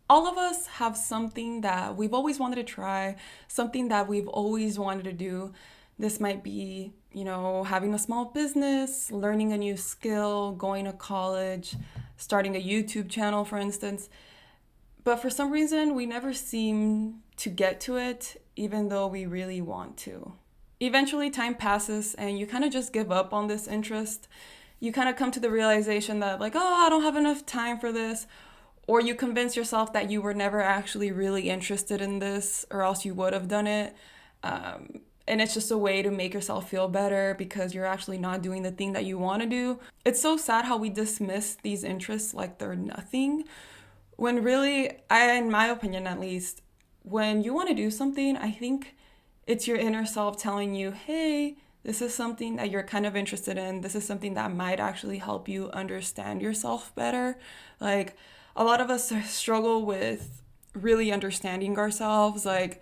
All of us have something that we've always wanted to try, something that we've always wanted to do. This might be, having a small business, learning a new skill, going to college, starting a YouTube channel, for instance. But for some reason, we never seem to get to it, even though we really want to. Eventually, time passes and you kind of just give up on this interest. You kind of come to the realization that, like, oh, I don't have enough time for this. Or you convince yourself that you were never actually really interested in this, or else you would have done it. And it's just a way to make yourself feel better because you're actually not doing the thing that you want to do. It's so sad how we dismiss these interests like they're nothing. When really, in my opinion at least, when you want to do something, I think it's your inner self telling you, hey, this is something that you're kind of interested in. This is something that might actually help you understand yourself better. Like, a lot of us struggle with really understanding ourselves. Like,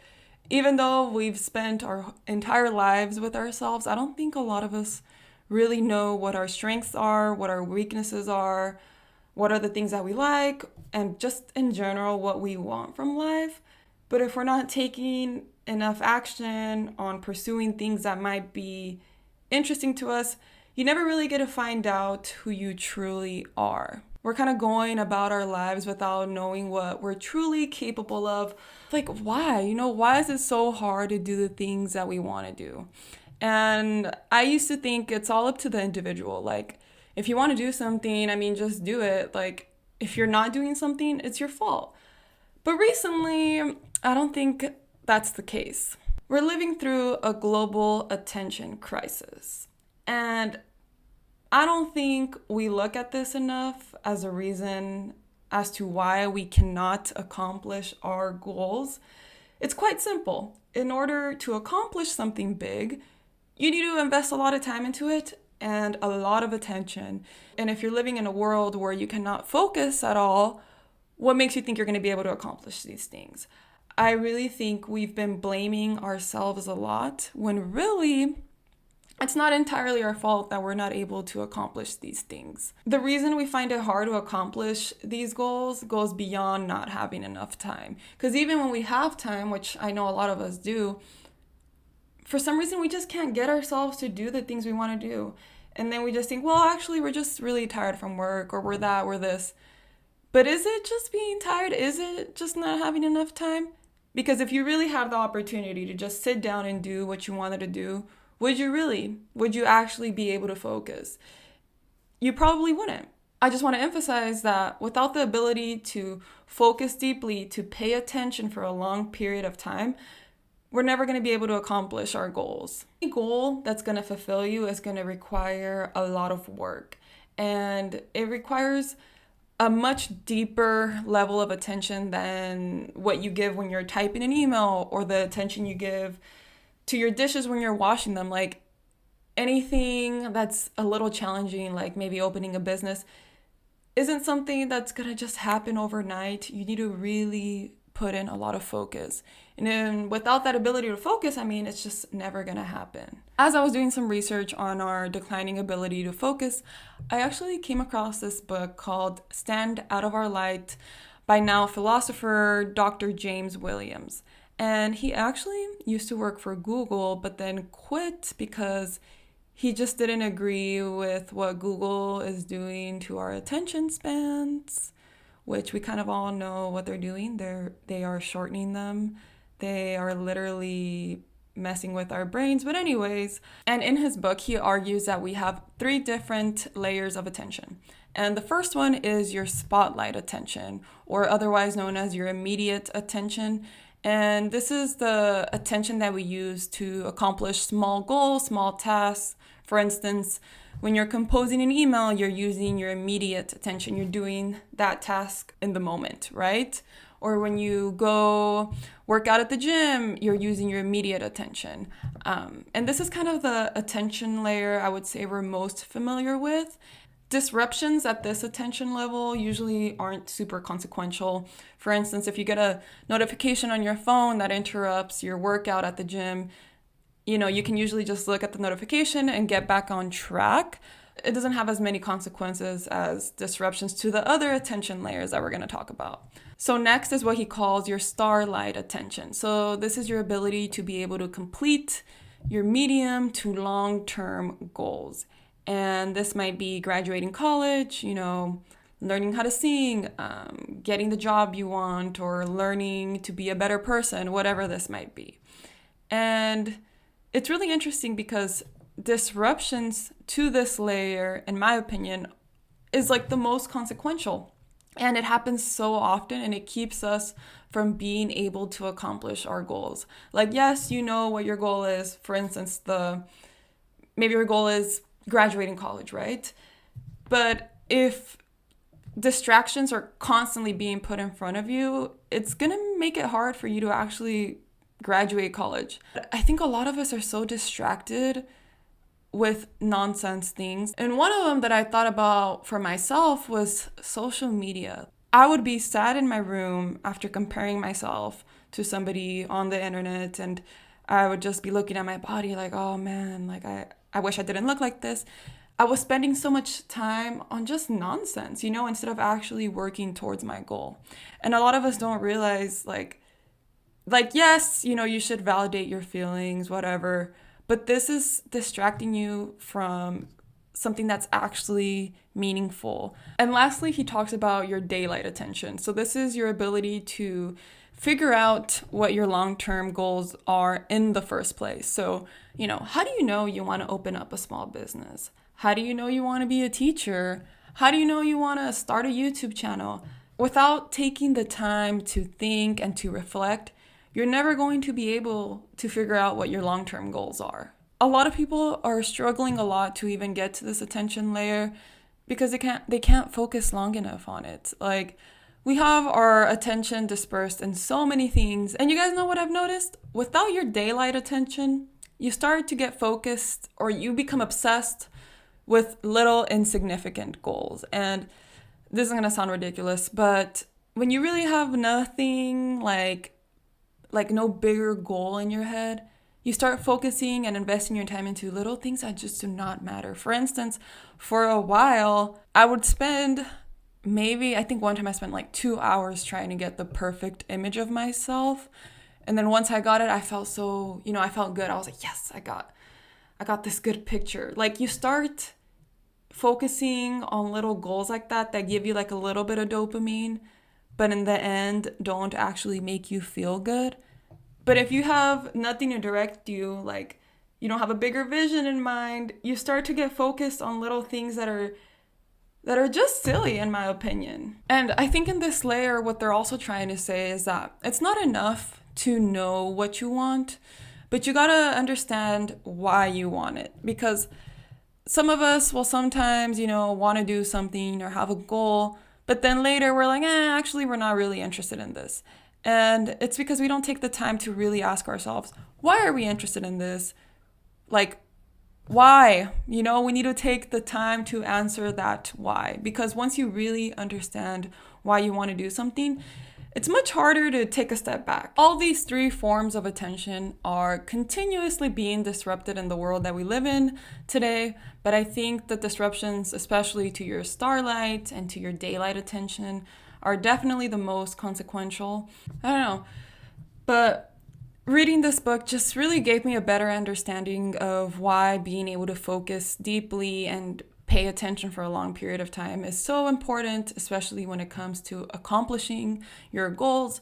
even though we've spent our entire lives with ourselves, I don't think a lot of us really know what our strengths are, what our weaknesses are, what are the things that we like, and just in general, what we want from life. But if we're not taking enough action on pursuing things that might be interesting to us, you never really get to find out who you truly are. We're kind of going about our lives without knowing what we're truly capable of. Like, why? Why is it so hard to do the things that we want to do? And I used to think it's all up to the individual. Like, if you want to do something, just do it. Like, if you're not doing something, it's your fault. But recently, I don't think that's the case. We're living through a global attention crisis. And I don't think we look at this enough as a reason as to why we cannot accomplish our goals. It's quite simple. In order to accomplish something big, you need to invest a lot of time into it and a lot of attention. And if you're living in a world where you cannot focus at all, what makes you think you're going to be able to accomplish these things? I really think we've been blaming ourselves a lot when really it's not entirely our fault that we're not able to accomplish these things. The reason we find it hard to accomplish these goals goes beyond not having enough time. Because even when we have time, which I know a lot of us do, for some reason we just can't get ourselves to do the things we want to do. And then we just think, well, actually, we're just really tired from work, or we're that, we're this. But is it just being tired? Is it just not having enough time? Because if you really have the opportunity to just sit down and do what you wanted to do, would you really? Would you actually be able to focus? You probably wouldn't. I just want to emphasize that without the ability to focus deeply, to pay attention for a long period of time, we're never going to be able to accomplish our goals. Any goal that's going to fulfill you is going to require a lot of work. And it requires a much deeper level of attention than what you give when you're typing an email, or the attention you give to your dishes when you're washing them. Like, anything that's a little challenging, like maybe opening a business, isn't something that's gonna just happen overnight. You need to really put in a lot of focus. And then without that ability to focus, it's just never gonna happen. As I was doing some research on our declining ability to focus, I actually came across this book called Stand Out of Our Light by now philosopher Dr. James Williams. And he actually used to work for Google, but then quit because he just didn't agree with what Google is doing to our attention spans, which we kind of all know what they're doing. They are shortening them. They are literally messing with our brains. But anyways, and in his book, he argues that we have 3 different layers of attention. And the first one is your spotlight attention, or otherwise known as your immediate attention. And this is the attention that we use to accomplish small goals, small tasks. For instance, when you're composing an email, you're using your immediate attention. You're doing that task in the moment, right? Or when you go work out at the gym, you're using your immediate attention. And this is kind of the attention layer I would say we're most familiar with. Disruptions at this attention level usually aren't super consequential. For instance, if you get a notification on your phone that interrupts your workout at the gym, you can usually just look at the notification and get back on track. it doesn't have as many consequences as disruptions to the other attention layers that we're going to talk about. So next is what he calls your starlight attention. So this is your ability to be able to complete your medium to long-term goals. And this might be graduating college, learning how to sing, getting the job you want, or learning to be a better person, whatever this might be. And it's really interesting because disruptions to this layer, in my opinion, is like the most consequential. And it happens so often, and it keeps us from being able to accomplish our goals. Like, yes, you know what your goal is. For instance, maybe your goal is graduating college, right? But if distractions are constantly being put in front of you, it's gonna make it hard for you to actually graduate college. I think a lot of us are so distracted with nonsense things. And one of them that I thought about for myself was social media. I would be sat in my room after comparing myself to somebody on the internet, and I would just be looking at my body like, oh man, like I wish I didn't look like this. I was spending so much time on just nonsense, instead of actually working towards my goal. And a lot of us don't realize like yes, you should validate your feelings, whatever, but this is distracting you from something that's actually meaningful. And lastly, he talks about your daylight attention. So this is your ability to figure out what your long-term goals are in the first place. So, how do you know you want to open up a small business? How do you know you want to be a teacher? How do you know you want to start a YouTube channel? Without taking the time to think and to reflect, you're never going to be able to figure out what your long-term goals are. A lot of people are struggling a lot to even get to this attention layer because they can't focus long enough on it. Like, we have our attention dispersed in so many things. And you guys know what I've noticed? Without your daylight attention, you start to get focused, or you become obsessed with little insignificant goals. And this is going to sound ridiculous, but when you really have nothing like no bigger goal in your head, you start focusing and investing your time into little things that just do not matter. For instance, for a while, I would spend I think one time I spent like 2 hours trying to get the perfect image of myself. And then once I got it, I felt so, I felt good. I was like, yes, I got this good picture. Like, you start focusing on little goals like that give you like a little bit of dopamine, but in the end don't actually make you feel good. But if you have nothing to direct you, like you don't have a bigger vision in mind, you start to get focused on little things that are just silly, in my opinion. And I think in this layer, what they're also trying to say is that it's not enough to know what you want, but you gotta understand why you want it. Because some of us will sometimes, want to do something or have a goal, but then later we're like, actually, we're not really interested in this. And it's because we don't take the time to really ask ourselves, why are we interested in this? Like, why? We need to take the time to answer that why. Because once you really understand why you want to do something, it's much harder to take a step back. All these three forms of attention are continuously being disrupted in the world that we live in today. But I think the disruptions, especially to your starlight and to your daylight attention, are definitely the most consequential. I don't know. But reading this book just really gave me a better understanding of why being able to focus deeply and pay attention for a long period of time is so important, especially when it comes to accomplishing your goals.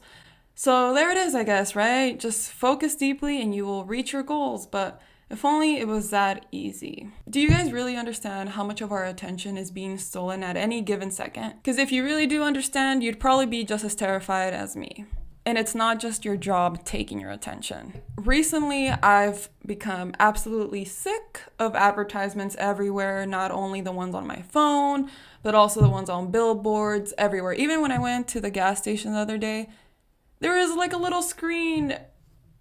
So there it is, I guess, right? Just focus deeply and you will reach your goals. But if only it was that easy. Do you guys really understand how much of our attention is being stolen at any given second? Because if you really do understand, you'd probably be just as terrified as me. And it's not just your job taking your attention. Recently, I've become absolutely sick of advertisements everywhere, not only the ones on my phone, but also the ones on billboards everywhere. Even when I went to the gas station the other day, there was like a little screen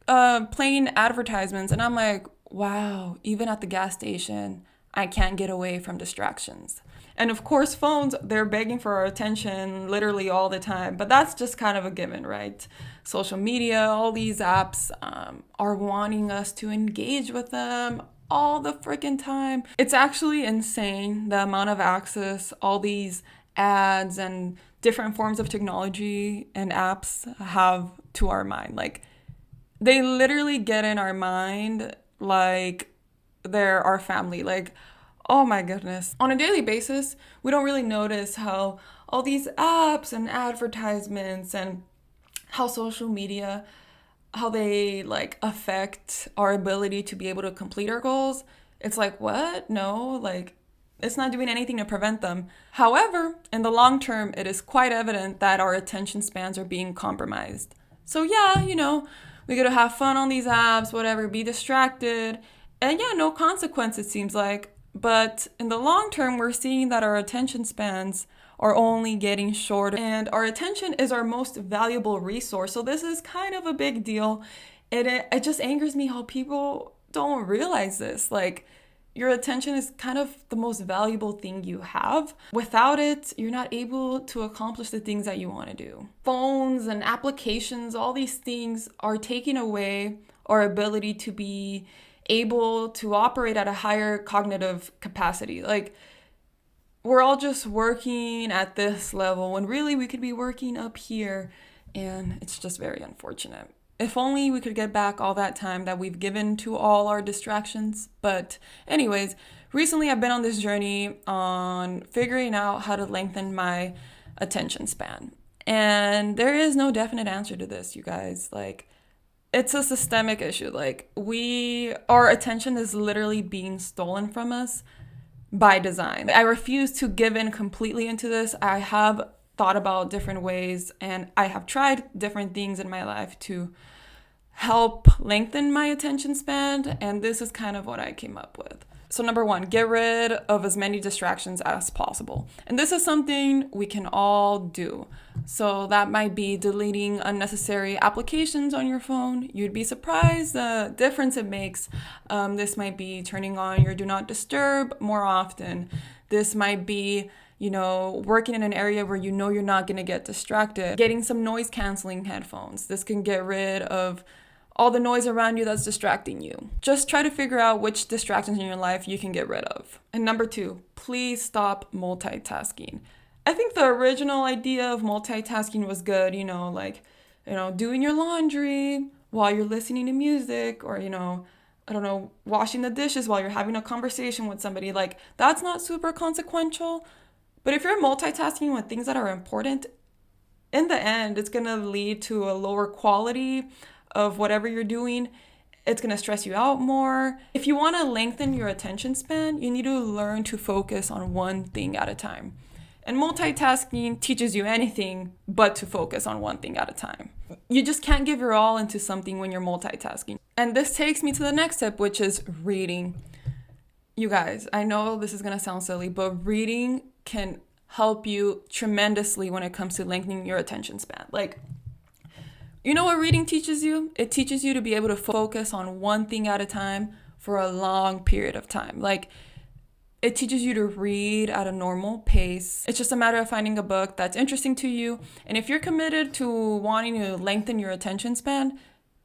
playing advertisements, and I'm like, wow, even at the gas station, I can't get away from distractions. And of course, phones, they're begging for our attention literally all the time. But that's just kind of a given, right? Social media, all these apps are wanting us to engage with them all the freaking time. It's actually insane the amount of access all these ads and different forms of technology and apps have to our mind. Like, they literally get in our mind like they're our family. Like, oh my goodness. On a daily basis, we don't really notice how all these apps and advertisements and how social media, how they like affect our ability to be able to complete our goals. It's like, what? No, like it's not doing anything to prevent them. However, in the long term, it is quite evident that our attention spans are being compromised. So yeah, we gotta have fun on these apps, whatever, be distracted. And yeah, no consequence, it seems like. But in the long term, we're seeing that our attention spans are only getting shorter. And our attention is our most valuable resource. So this is kind of a big deal. It just angers me how people don't realize this. Like, your attention is kind of the most valuable thing you have. Without it, you're not able to accomplish the things that you want to do. Phones and applications, all these things are taking away our ability to be able to operate at a higher cognitive capacity. Like, we're all just working at this level when really we could be working up here, and it's just very unfortunate. If only we could get back all that time that we've given to all our distractions. But anyways, recently I've been on this journey on figuring out how to lengthen my attention span. And there is no definite answer to this, you guys. Like, it's a systemic issue. Like, our attention is literally being stolen from us by design. I refuse to give in completely into this. I have thought about different ways, and I have tried different things in my life to help lengthen my attention span, and this is kind of what I came up with. So number one, get rid of as many distractions as possible. And this is something we can all do. So that might be deleting unnecessary applications on your phone. You'd be surprised the difference it makes. This might be turning on your do not disturb more often. This might be working in an area where you're not going to get distracted. Getting some noise canceling headphones. This can get rid of all the noise around you that's distracting you. Just try to figure out which distractions in your life you can get rid of. And number two, please stop multitasking. I think the original idea of multitasking was good, doing your laundry while you're listening to music, or, washing the dishes while you're having a conversation with somebody. Like, that's not super consequential. But if you're multitasking with things that are important, in the end, it's going to lead to a lower quality of whatever you're doing. It's going to stress you out more. If you want to lengthen your attention span, you need to learn to focus on one thing at a time. And multitasking teaches you anything but to focus on one thing at a time. You just can't give your all into something when you're multitasking. And this takes me to the next step, which is reading. You guys, I know this is going to sound silly, but reading can help you tremendously when it comes to lengthening your attention span. Like, you know what reading teaches you? It teaches you to be able to focus on one thing at a time for a long period of time. Like, it teaches you to read at a normal pace. It's just a matter of finding a book that's interesting to you. And if you're committed to wanting to lengthen your attention span,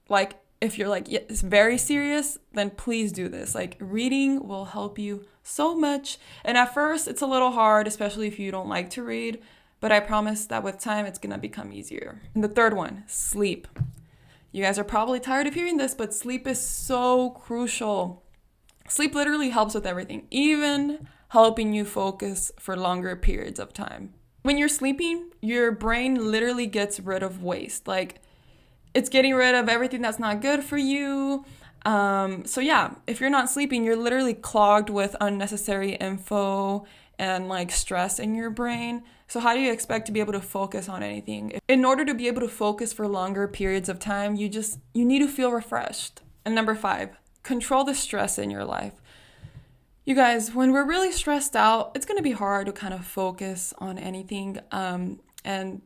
like, if you're like, yeah, it's very serious, then please do this. Like, reading will help you so much. And at first, it's a little hard, especially if you don't like to read. But I promise that with time, it's going to become easier. And the third one, sleep. You guys are probably tired of hearing this, but sleep is so crucial. Sleep literally helps with everything, even helping you focus for longer periods of time. When you're sleeping, your brain literally gets rid of waste. Like, it's getting rid of everything that's not good for you. So yeah, if you're not sleeping, you're literally clogged with unnecessary info and like stress in your brain. So how do you expect to be able to focus on anything? In order to be able to focus for longer periods of time, you need to feel refreshed. And number 5, control the stress in your life. You guys, when we're really stressed out, it's going to be hard to kind of focus on anything. And,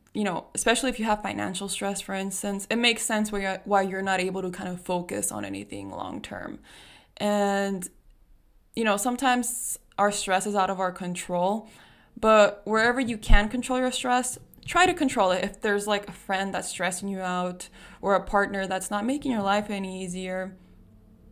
especially if you have financial stress, for instance, it makes sense why you're not able to kind of focus on anything long term. And, sometimes our stress is out of our control. But wherever you can control your stress, try to control it. If there's like a friend that's stressing you out or a partner that's not making your life any easier,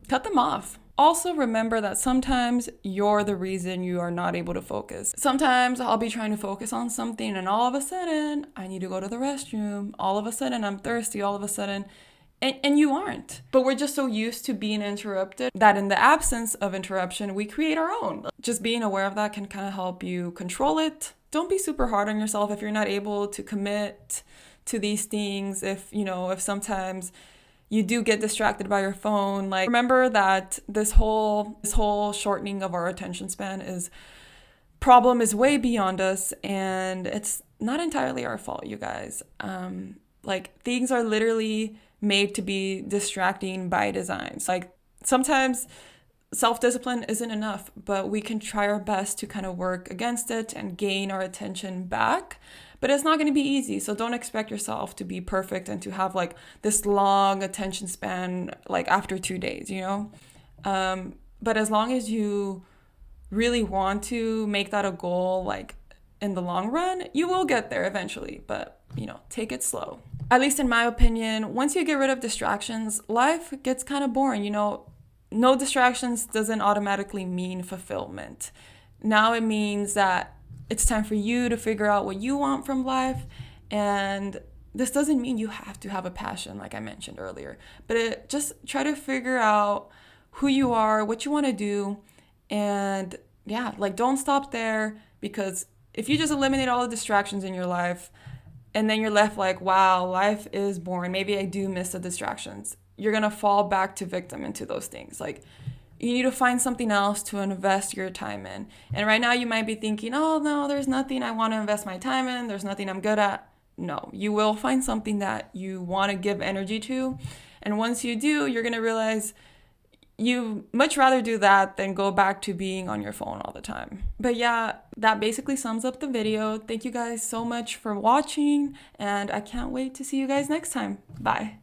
cut them off. Also, remember that sometimes you're the reason you are not able to focus. Sometimes I'll be trying to focus on something and all of a sudden I need to go to the restroom. All of a sudden I'm thirsty. All of a sudden, and you aren't. But we're just so used to being interrupted that in the absence of interruption, we create our own. Just being aware of that can kind of help you control it. Don't be super hard on yourself if you're not able to commit to these things. If sometimes you do get distracted by your phone. Like, remember that this whole shortening of our attention span problem is way beyond us, and it's not entirely our fault, you guys. Like, things are literally made to be distracting by design. So, like, sometimes self-discipline isn't enough, but we can try our best to kind of work against it and gain our attention back. But it's not going to be easy. So don't expect yourself to be perfect and to have like this long attention span like after 2 days, you know? But as long as you really want to make that a goal, like in the long run, you will get there eventually. But, take it slow. At least in my opinion, once you get rid of distractions, life gets kind of boring. No distractions doesn't automatically mean fulfillment. Now it means that it's time for you to figure out what you want from life. And this doesn't mean you have to have a passion, like I mentioned earlier, but just try to figure out who you are, what you want to do. And yeah, like don't stop there, because if you just eliminate all the distractions in your life and then you're left like, wow, life is boring, maybe I do miss the distractions, you're going to fall back to victim into those things. Like, you need to find something else to invest your time in. And right now you might be thinking, oh no, there's nothing I want to invest my time in. There's nothing I'm good at. No, you will find something that you want to give energy to. And once you do, you're going to realize you much rather do that than go back to being on your phone all the time. But yeah, that basically sums up the video. Thank you guys so much for watching, and I can't wait to see you guys next time. Bye.